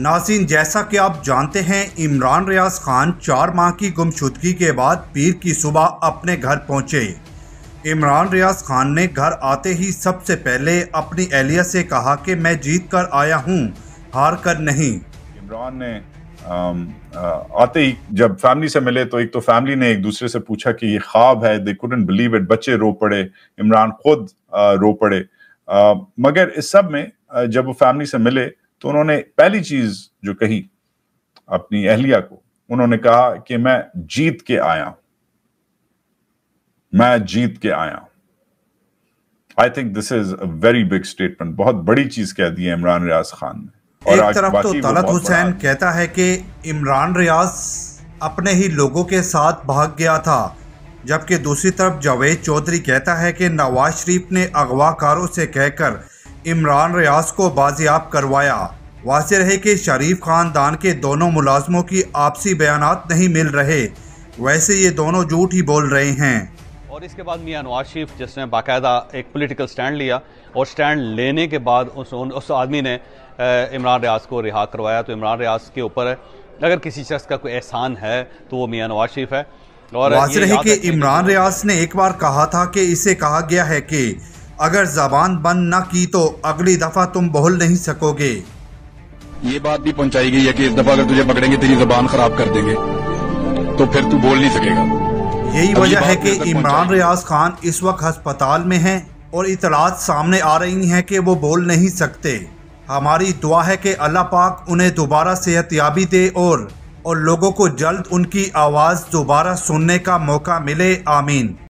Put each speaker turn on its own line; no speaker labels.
नाज़रीन, जैसा कि आप जानते हैं, इमरान रियाज खान 4 माह की गुमशुदगी के बाद पीर की सुबह अपने घर पहुंचे। इमरान रियाज खान ने घर आते ही सबसे पहले अपनी एहलिया से कहा कि मैं जीत कर आया हूं, हार कर नहीं।
इमरान ने आते ही जब फैमिली से मिले तो एक तो फैमिली ने एक दूसरे से पूछा कि ये ख्वाब है, दे कुडंट बिलीव इट, बच्चे रो पड़े, इमरान खुद रो पड़े। मगर इस सब में जब वो फैमिली से मिले तो उन्होंने पहली चीज जो कही अपनी अहलिया को, उन्होंने कहा कि मैं जीत के आया, मैं जीत के आया। I think this is a very big statement, बहुत बड़ी चीज कह दी है इमरान रियाज खान ने।
एक तरफ तो तलत हुसैन कहता है कि इमरान रियाज अपने ही लोगों के साथ भाग गया था, जबकि दूसरी तरफ जावेद चौधरी कहता है कि नवाज शरीफ ने अगवाकारों से कहकर इमरान रियाज को बाजियाब करवाया। वाज़ेह रहे कि शरीफ खानदान के दोनों मुलाजमों की आपसी बयानात नहीं मिल रहे, वैसे ये दोनों झूठ ही बोल रहे हैं।
और इसके बाद मियां नवाज शरीफ जिसने बाकायदा एक पॉलिटिकल स्टैंड लिया और स्टैंड लेने के बाद उस आदमी ने इमरान रियाज को रिहा करवाया। तो इमरान रियाज के ऊपर अगर किसी शख्स का कोई एहसान है तो वो मियां नवाज शरीफ है। और
वाज़ेह रहे कि इमरान रियाज ने एक बार कहा था कि इसे कहा गया है कि अगर जबान बंद न की तो अगली दफा तुम बोल नहीं सकोगे।
ये बात भी पहुंचाई गई है कि इस दफा अगर तुझे पकड़ेंगे तेरी जबान खराब कर देंगे तो फिर तू बोल नहीं सकेगा।
यही वजह है कि इमरान रियाज खान इस वक्त अस्पताल में हैं और इतलात सामने आ रही हैं कि वो बोल नहीं सकते। हमारी दुआ है कि अल्लाह पाक उन्हें दोबारा सेहतयाबी दे और लोगों को जल्द उनकी आवाज़ दोबारा सुनने का मौका मिले। आमीन।